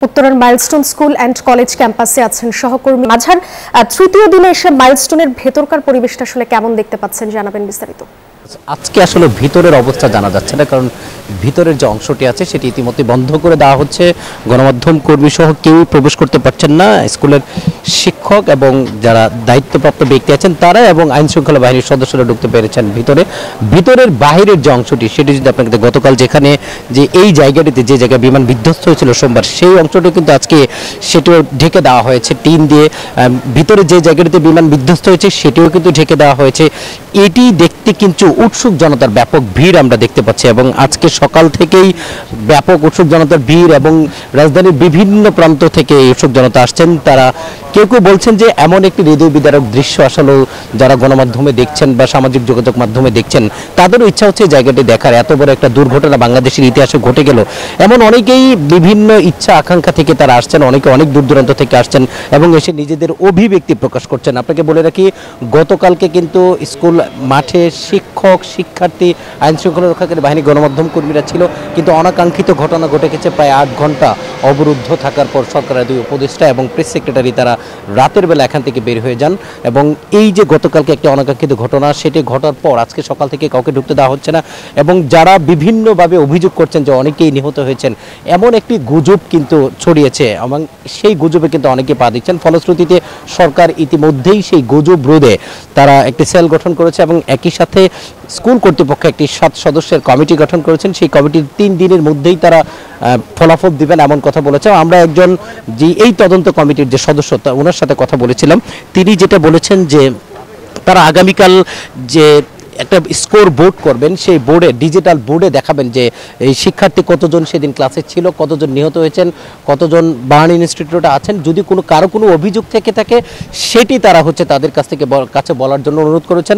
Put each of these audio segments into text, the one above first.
উত্তরণ milestone school and college ক্যাম্পাসে আছেন সহকর্মী মাঝার। তৃতীয় দিনে এসে মাইলস্টোনের ভেতরকার পরিবেশটা আসলে কেমন দেখতে পাচ্ছেন, জানাবেন বিস্তারিত। আজকে আসলে ভিতরের অবস্থা জানা যাচ্ছে না, কারণ ভিতরের যে অংশটি আছে সেটি ইতিমধ্যে বন্ধ করে দেওয়া হচ্ছে। গণমাধ্যম কর্মী সহ কেউই প্রবেশ করতে পারছেন না। স্কুলের শিক্ষক এবং যারা দায়িত্বপ্রাপ্ত ব্যক্তি আছেন তারা এবং আইন শৃঙ্খলা বাহিনীর সদস্যরা ঢুকতে পেরেছেন ভিতরে। ভিতরের বাহিরের যে অংশটি সেটি যদি আপনাকে গতকাল যেখানে যে এই জায়গাটিতে যে জায়গায় বিমান বিধ্বস্ত হয়েছিল সোমবার, সেই অংশটি কিন্তু আজকে সেটিও ঢেকে দেওয়া হয়েছে টিন দিয়ে। ভিতরে যে জায়গাটিতে বিমান বিধ্বস্ত হয়েছে সেটিও কিন্তু ঢেকে দেওয়া হয়েছে। এটি দেখতে কিন্তু উৎসুক জনতার ব্যাপক ভিড় আমরা দেখতে পাচ্ছি এবং আজকে সকাল থেকেই ব্যাপক উৎসুক জনতার ভিড় এবং রাজধানীর বিভিন্ন প্রান্ত থেকে এই উৎসুক জনতা আসছেন। তারা কেউ কেউ বলছেন যে এমন একটি হৃদয় বিদারক দৃশ্য আসলে যারা গণমাধ্যমে দেখছেন বা সামাজিক যোগাযোগ মাধ্যমে দেখছেন তাদেরও ইচ্ছা হচ্ছে জায়গাটি দেখার। এত বড় একটা দুর্ঘটনা বাংলাদেশের ইতিহাসে ঘটে গেল, এমন অনেকেই বিভিন্ন ইচ্ছা আকাঙ্ক্ষা থেকে তারা আসছেন, অনেকে অনেক দূর দূরান্ত থেকে আসছেন এবং এসে নিজেদের অভিব্যক্তি প্রকাশ করছেন। আপনাকে বলে রাখি, গতকালকে কিন্তু স্কুল মাঠে শিক্ষক, শিক্ষার্থী, আইন শৃঙ্খলা রক্ষাকারী বাহিনী, গণমাধ্যম কর্মীরা ছিল, কিন্তু অনাকাঙ্ক্ষিত ঘটনা ঘটে গেছে। প্রায় 8 ঘন্টা অবরুদ্ধ থাকার পর সরকারের 2 উপদেষ্টা এবং প্রেস সেক্রেটারি তারা রাতের বেলা এখান থেকে বের হয়ে যান এবং এই যে গতকালকে একটা অনাকাঙ্ক্ষিত ঘটনা সেটি ঘটার পর আজকে সকাল থেকে কাউকে ঢুকতে দেওয়া হচ্ছে না এবং যারা বিভিন্নভাবে অভিযোগ করছেন যে অনেকেই নিহত হয়েছেন, এমন একটি গুজব কিন্তু ছড়িয়েছে এবং সেই গুজবে কিন্তু অনেকে পা দিচ্ছেন। ফলশ্রুতিতে সরকার ইতিমধ্যেই সেই গুজব রোধে তারা একটি সেল গঠন করেছে এবং একই সাথে স্কুল কর্তৃপক্ষ একটি 7 সদস্যের কমিটি গঠন করেছেন। সেই কমিটির 3 দিনের মধ্যেই তারা ফলাফল দিবেন এমন কথা বলেছে। আমরা একজন যে এই তদন্ত কমিটির যে সদস্য ওনার সাথে কথা বলেছিলাম, তিনি যেটা বলেছেন যে তারা আগামীকাল যে একটা স্কোর বোর্ড করবেন, সেই বোর্ডে ডিজিটাল বোর্ডে দেখাবেন যে এই শিক্ষার্থী কতজন সেদিন ক্লাসে ছিল, কতজন নিহত হয়েছেন, কতজন বার্ন ইনস্টিটিউটে আছেন। যদি কারো কোনো অভিযোগ থেকে থাকে সেটি তারা তাদের কাছে বলার জন্য অনুরোধ করেছেন,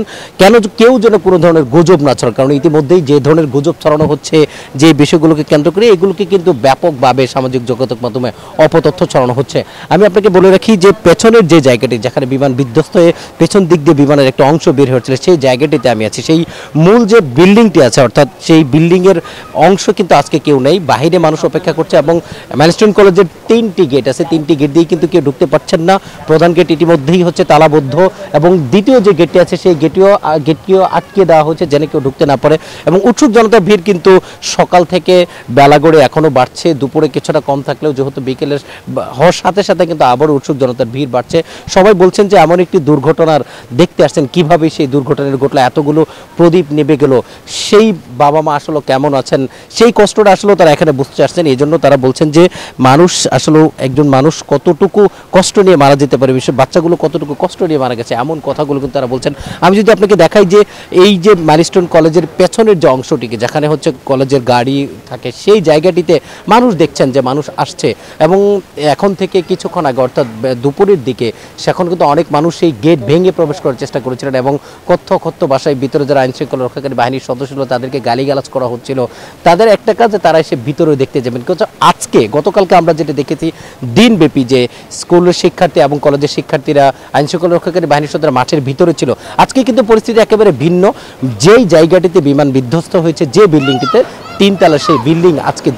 কেউ যেন কোনো ধরনের গুজব না ছড়ায়। কারণ ইতিমধ্যেই যে ধরনের গুজব ছড়ানো হচ্ছে যে বিষয়গুলোকে কেন্দ্র করে, এগুলোকে কিন্তু ব্যাপকভাবে সামাজিক যোগাযোগ মাধ্যমে অপতথ্য ছড়ানো হচ্ছে। আমি আপনাকে বলে রাখি যে পেছনের যে জায়গাটি যেখানে বিমান বিধ্বস্ত হয়ে পেছন দিক দিয়ে বিমানের একটা অংশ বের হয়েছিল, সেই জায়গাটিতে আমি আছি। সেই মূল যে বিল্ডিংটি আছে, অর্থাৎ সেই বিল্ডিংয়ের অংশ কিন্তু আজকে কেউ নেই, বাহিরে মানুষ অপেক্ষা করছে এবং মাইলস্টোন কলেজের 3টি গেট আছে, 3টি গেট দিয়ে কিন্তু কেউ ঢুকতে পারছেন না। প্রধান গেট ইতিমধ্যেই তালাবদ্ধ এবং দ্বিতীয় যে গেটটি আছে সেই গেটটিও আটকে দেওয়া হয়েছে যেন কেউ ঢুকতে না পারে এবং উৎসুক জনতার ভিড় কিন্তু সকাল থেকে বেলা গড়ে এখনও বাড়ছে। দুপুরে কিছুটা কম থাকলেও যেহেতু বিকেলের হওয়ার সাথে সাথে কিন্তু আবারও উৎসুক জনতার ভিড় বাড়ছে। সবাই বলছেন যে এমন একটি দুর্ঘটনার দেখতে আসছেন, কিভাবে সেই দুর্ঘটনার ঘটলো, এতগুলো প্রদীপ নেবে গেল, সেই বাবা মা আসলে কেমন আছেন, সেই কষ্টটা আসলে তারা এখানে বুঝতে আসছেন। এই জন্য তারা বলছেন যে মানুষ আসলে একজন মানুষ কতটুকু কষ্ট নিয়ে মারা যেতে পারে, বিশেষ বাচ্চাগুলো কতটুকু কষ্ট নিয়ে মারা গেছে, এমন কথাগুলো কিন্তু তারা বলছেন। আমি যদি আপনাকে দেখাই যে এই যে মাইলস্টোন কলেজের পেছনের যে অংশটিকে যেখানে কলেজের গাড়ি থাকে, সেই জায়গাটিতে মানুষ দেখছেন যে মানুষ আসছে এবং এখন থেকে কিছুক্ষণ আগে অর্থাৎ দুপুরের দিকে সেখন কিন্তু অনেক মানুষ সেই গেট ভেঙে প্রবেশ করার চেষ্টা করেছিলেন এবং কথ্য ভাষায় ভিতরে যারা আইন শৃঙ্খলা রক্ষাকারী বাহিনীর সদস্য ছিল তাদেরকে গালিগালাজ করা হচ্ছিল। তাদের একটা কাজে তারা এসে ভিতরে দেখতে যাবেন। কিন্তু আজকে গতকালকে আমরা যেটা দেখেছি দিনব্যাপী যে স্কুলের শিক্ষার্থী এবং কলেজের শিক্ষার্থীরা আইন শৃঙ্খলা রক্ষাকারী বাহিনীর সদস্যরা মাঠের ভিতরে ছিল, আজকে কিন্তু পরিস্থিতি একেবারে ভিন্ন। যেই জায়গাটিতে বিমান বিধ্বস্ত হয়েছে, যে বিল্ডিংটিতে 3 তলা সেই বিল্ডিং, আজকে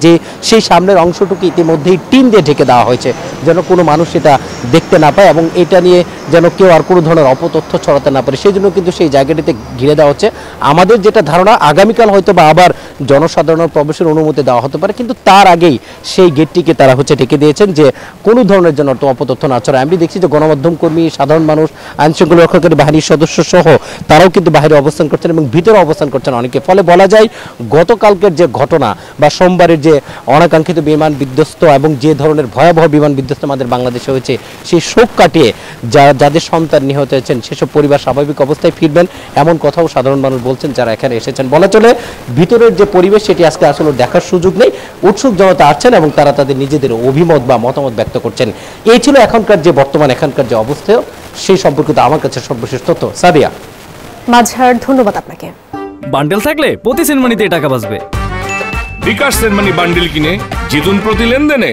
সেই সামনের অংশটুকু ইতিমধ্যেই টিন দিয়ে ঢেকে দেওয়া হয়েছে যেন কোনো মানুষ এটা দেখতে না পায় এবং এটা নিয়ে যেন কেউ আর কোনো ধরনের অপতথ্য ছড়াতে না পারে, সেই জন্য কিন্তু সেই জায়গাটিতে ঘিরে দেওয়া হচ্ছে। আমাদের যেটা ধারণা আগামীকাল হয়তো বা আবার জনসাধারণের প্রবেশের অনুমতি দেওয়া হতে পারে, কিন্তু তার আগেই সেই গেটটিকে তারা ঢেকে দিয়েছেন যে কোনো ধরনের জন্য অপতথ্য না ছড়ায়। আমি দেখছি যে গণমাধ্যম কর্মী, সাধারণ মানুষ, আইন শৃঙ্খলা রক্ষাকারী বাহিনীর সদস্য সহ তারাও কিন্তু বাইরে অবস্থান করছেন এবং ভিতরে অবস্থান করছেন অনেকে। ফলে বলা যায় গতকালকের যে ঘটনা বা সোমবারের যে অনাকাঙ্ক্ষিত বিমান বিধ্বস্ত এবং যে ধরনের ভয়াবহ বিমান বিধ্বস্ত আমাদের বাংলাদেশে হয়েছে, সেই শোক কাটিয়ে যাদের সন্তান নিহত হয়েছেন সেসব পরিবার স্বাভাবিক অবস্থায় ফিরবেন এমন কথাও সাধারণ মানুষ বলছেন যারা এখানে এসেছেন। বলা চলে ভিতরের যে পরিবেশ সেটি আজকে আসলে দেখার সুযোগ নেই। উৎসুক জনতা আসছেন এবং তারা তাদের নিজেদের অভিমত বা মতামত ব্যক্ত করছেন। এই ছিল এখানকার যে অবস্থা, সেই সম্পর্কিত আমার কাছে সর্বশেষ তথ্য। সাদিয়া। মাঝার, ধন্যবাদ আপনাকে। বান্ডেল থাকলে প্রতি সেনমানিতে টাকা বাঁচবে। বিকাশ সেনমানি বান্ডেল কিনে জিতুন প্রতি লেনদেনে।